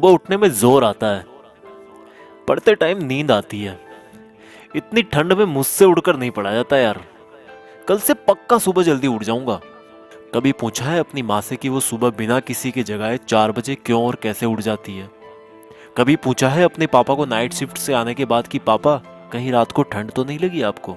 वो उठने में जोर आता है, पढ़ते टाइम नींद आती है। इतनी ठंड में मुझसे उड़कर नहीं पढ़ा जाता यार। कल से पक्का सुबह जल्दी उठ जाऊंगा। कभी पूछा है अपनी माँ से कि वो सुबह बिना किसी के जगाए 4 बजे क्यों और कैसे उठ जाती है? कभी पूछा है अपने पापा को नाइट शिफ्ट से आने के बाद कि पापा कहीं रात को ठंड तो नहीं लगी आपको?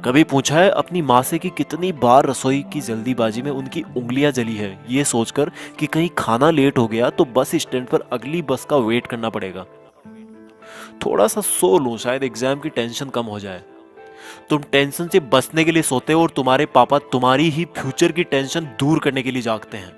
कभी पूछा है अपनी माँ से कि कितनी बार रसोई की जल्दीबाजी में उनकी उंगलियां जली है ये सोचकर कि कहीं खाना लेट हो गया तो बस स्टैंड पर अगली बस का वेट करना पड़ेगा। थोड़ा सा सो लूं शायद एग्जाम की टेंशन कम हो जाए। तुम टेंशन से बचने के लिए सोते हो और तुम्हारे पापा तुम्हारी ही फ्यूचर की टेंशन दूर करने के लिए जागते हैं।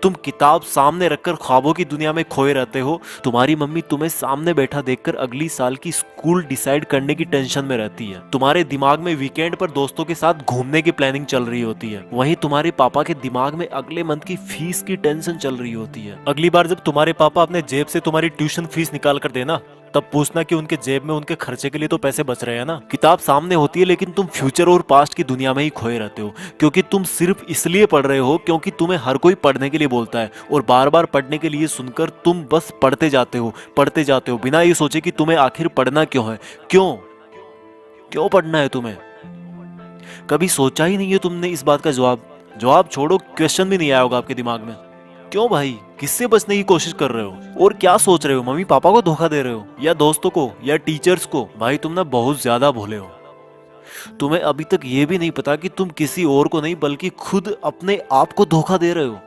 तुम किताब सामने रखकर ख्वाबों की दुनिया में खोए रहते हो। तुम्हारी मम्मी तुम्हें सामने बैठा देखकर अगली साल की स्कूल डिसाइड करने की टेंशन में रहती है। तुम्हारे दिमाग में वीकेंड पर दोस्तों के साथ घूमने की प्लानिंग चल रही होती है। वहीं तुम्हारे पापा के दिमाग में अगले मंथ की फीस की टेंशन चल रही होती है। अगली बार जब तुम्हारे पापा अपने जेब से तुम्हारी ट्यूशन फीस निकाल कर देना, तब पूछना कि उनके जेब में उनके खर्चे के लिए तो पैसे बच रहे हैं ना। किताब सामने होती है लेकिन तुम फ्यूचर और पास्ट की दुनिया में ही खोए रहते हो, क्योंकि तुम सिर्फ इसलिए पढ़ रहे हो क्योंकि तुम्हें हर कोई पढ़ने के लिए बोलता है, और बार बार पढ़ने के लिए सुनकर तुम बस पढ़ते जाते हो बिना ये सोचे कि तुम्हें आखिर पढ़ना क्यों है। क्यों क्यों पढ़ना है तुम्हें? कभी सोचा ही नहीं है तुमने इस बात का जवाब छोड़ो, क्वेश्चन भी नहीं आया होगा आपके दिमाग में। क्यों भाई, किससे बचने की कोशिश कर रहे हो और क्या सोच रहे हो? मम्मी पापा को धोखा दे रहे हो या दोस्तों को या टीचर्स को? भाई तुम ना बहुत ज्यादा भोले हो। तुम्हें अभी तक ये भी नहीं पता कि तुम किसी और को नहीं बल्कि खुद अपने आप को धोखा दे रहे हो।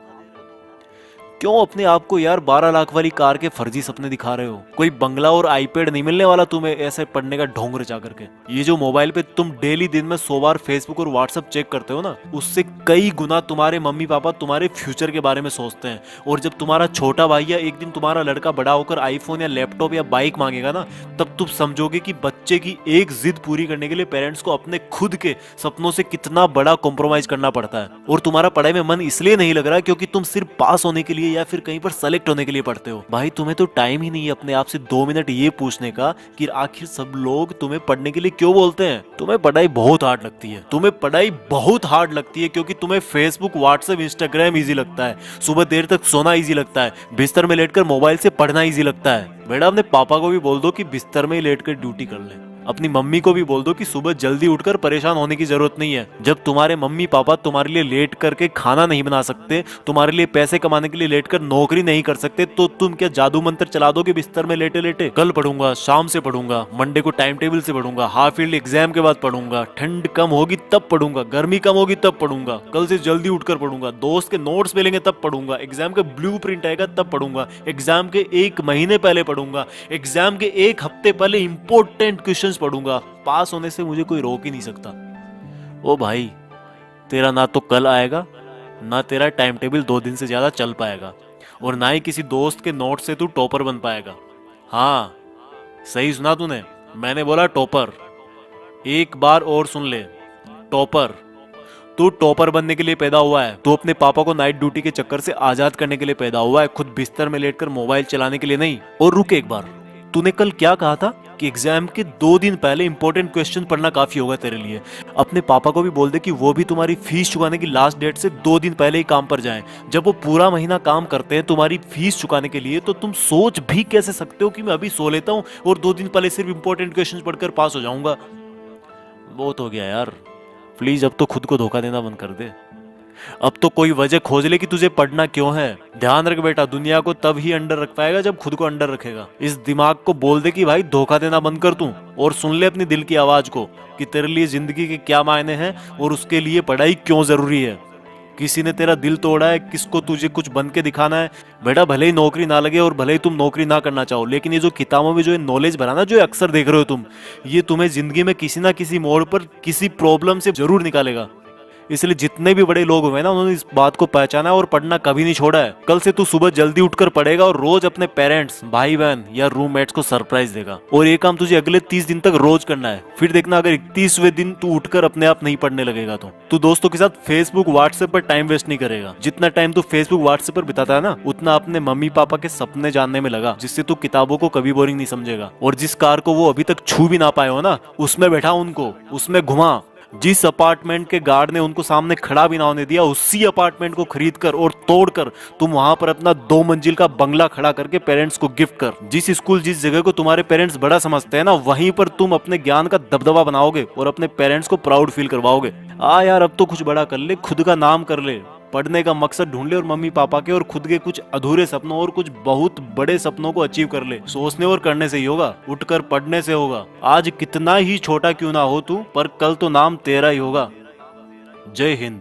क्यों अपने आप को यार 12 लाख वाली कार के फर्जी सपने दिखा रहे हो? कोई बंगला और आईपैड नहीं मिलने वाला तुम्हें ऐसे पढ़ने का ढोंग रचा करके। ये जो मोबाइल पे तुम डेली दिन में 100 बार फेसबुक और व्हाट्सएप चेक करते हो ना, उससे कई गुना तुम्हारे मम्मी पापा तुम्हारे फ्यूचर के बारे में सोचते हैं। और जब तुम्हारा छोटा भाई या एक दिन तुम्हारा लड़का बड़ा होकर आईफोन या लैपटॉप या बाइक मांगेगा ना, तब तुम समझोगे कि बच्चे की एक जिद पूरी करने के लिए पेरेंट्स को अपने खुद के सपनों से कितना बड़ा कॉम्प्रोमाइज करना पड़ता है। और तुम्हारा पढ़ाई में मन इसलिए नहीं लग रहा क्योंकि तुम सिर्फ पास होने के लिए या फिर कहीं पर सेलेक्ट होने के लिए पढ़ते हो। भाई तुम्हें तो टाइम ही नहीं है अपने आप से 2 मिनट ये पूछने का कि आखिर सब लोग तुम्हें पढ़ने के लिए क्यों बोलते हैं। तुम्हें पढ़ाई बहुत हार्ड लगती है क्योंकि तुम्हें फेसबुक व्हाट्सएप इंस्टाग्राम इजी लगता है, सुबह देर तक सोना इजी लगता है, बिस्तर में लेटकर मोबाइल से पढ़ना इजी लगता है। बेटा अपने पापा को भी बोल दो कि बिस्तर में ही लेटकर ड्यूटी कर ले। अपनी मम्मी को भी बोल दो कि सुबह जल्दी उठकर परेशान होने की जरूरत नहीं है। जब तुम्हारे मम्मी पापा तुम्हारे लिए लेट करके खाना नहीं बना सकते, तुम्हारे लिए पैसे कमाने के लिए लेट कर नौकरी नहीं कर सकते, तो तुम क्या जादू मंत्र चला दोगे बिस्तर में लेटे लेटे? कल पढ़ूंगा, शाम से पढ़ूंगा, मंडे को टाइम टेबल से पढ़ूंगा, हाफ ईयरली एग्जाम के बाद पढ़ूंगा, ठंड कम होगी तब पढ़ूंगा, गर्मी कम होगी तब पढ़ूंगा, कल से जल्दी उठकर पढ़ूंगा, दोस्त के नोट्स मिलेंगे तब पढ़ूंगा, एग्जाम का ब्लूप्रिंट आएगा तब पढ़ूंगा, एग्जाम के 1 महीने पहले पढ़ूंगा, एग्जाम के 1 हफ्ते पहले इंपॉर्टेंट क्वेश्चन पढ़ूंगा। पास होने से मुझे कोई रोक ही नहीं सकता। ओ भाई, तेरा ना तो कल आएगा, ना तेरा टाइम टेबल 2 दिन से ज्यादा चल पाएगा, और ना ही किसी दोस्त के नोट से तू टॉपर बन पाएगा। हाँ, सही सुना तूने, मैंने बोला टॉपर। एक बार और सुन ले, टॉपर। तू टॉपर बनने के लिए पैदा हुआ है। तू अपने पापा को नाइट ड्यूटी के चक्कर से आजाद करने के लिए पैदा हुआ है, खुद बिस्तर में लेटकर मोबाइल चलाने के लिए नहीं। और रुक एक बार, तूने कल क्या कहा था कि एग्जाम के 2 दिन पहले इंपॉर्टेंट क्वेश्चन पढ़ना काफी होगा तेरे लिए। अपने पापा को भी बोल दे कि वो भी तुम्हारी फीस चुकाने की लास्ट डेट से 2 दिन पहले ही काम पर जाएं। जब वो पूरा महीना काम करते हैं तुम्हारी फीस चुकाने के लिए, तो तुम सोच भी कैसे सकते हो कि मैं अभी सो लेता हूँ और 2 दिन पहले सिर्फ इंपॉर्टेंट क्वेश्चन पढ़कर पास हो जाऊंगा? बहुत हो गया यार, प्लीज अब तो खुद को धोखा देना बंद कर दे। अब तो कोई वजह खोज ले कि तुझे पढ़ना क्यों है। ध्यान रख बेटा, दुनिया को तब ही अंडर रख पाएगा जब खुद को अंडर रखेगा। इस दिमाग को बोल दे कि भाई धोखा देना बंद कर तू, और सुन ले अपनी दिल की आवाज को कि तेरे लिए जिंदगी के क्या मायने हैं और उसके लिए पढ़ाई क्यों जरूरी है। किसी ने तेरा दिल तोड़ा है, किसको तुझे कुछ बन के दिखाना है। बेटा भले ही नौकरी ना लगे और भले ही तुम नौकरी ना करना चाहो, लेकिन ये जो किताबों में जो नॉलेज भरा ना, जो अक्सर देख रहे हो तुम, ये तुम्हें जिंदगी में किसी ना किसी मोड़ पर किसी प्रॉब्लम से जरूर निकालेगा। इसलिए जितने भी बड़े लोग हुए ना, उन्होंने इस बात को पहचाना है और पढ़ना कभी नहीं छोड़ा है। कल से तू सुबह जल्दी उठकर पढ़ेगा और रोज अपने पेरेंट्स, भाई बहन या रूममेट्स को सरप्राइज देगा। और ये काम तुझे अगले 30 दिन तक रोज करना है। फिर देखना अगर 31वें दिन तू उठकर अपने आप नहीं पढ़ने लगेगा तो तू दोस्तों के साथ फेसबुक व्हाट्सएप पर टाइम वेस्ट नहीं करेगा। जितना टाइम तू फेसबुक व्हाट्सएप पर बिताता है ना, उतना अपने मम्मी पापा के सपने जानने में लगा, जिससे तू किताबों को कभी बोरिंग नहीं समझेगा। और जिस कार को वो अभी तक छू भी ना पाए हो ना, उसमें बैठा उनको, उसमें घुमा। जिस अपार्टमेंट के गार्ड ने उनको सामने खड़ा भी ना होने दिया, उसी अपार्टमेंट को खरीद कर और तोड़कर तुम वहां पर अपना 2 मंजिल का बंगला खड़ा करके पेरेंट्स को गिफ्ट कर, जिस स्कूल जिस जगह को तुम्हारे पेरेंट्स बड़ा समझते हैं ना, वहीं पर तुम अपने ज्ञान का दबदबा बनाओगे और अपने पेरेंट्स को प्राउड फील करवाओगे। आ यार, अब तो कुछ बड़ा कर ले, खुद का नाम कर ले, पढ़ने का मकसद ढूंढ ले और मम्मी पापा के और खुद के कुछ अधूरे सपनों और कुछ बहुत बड़े सपनों को अचीव कर ले। सोचने और करने से ही होगा, उठकर पढ़ने से होगा। आज कितना ही छोटा क्यों ना हो तू, पर कल तो नाम तेरा ही होगा। जय हिंद।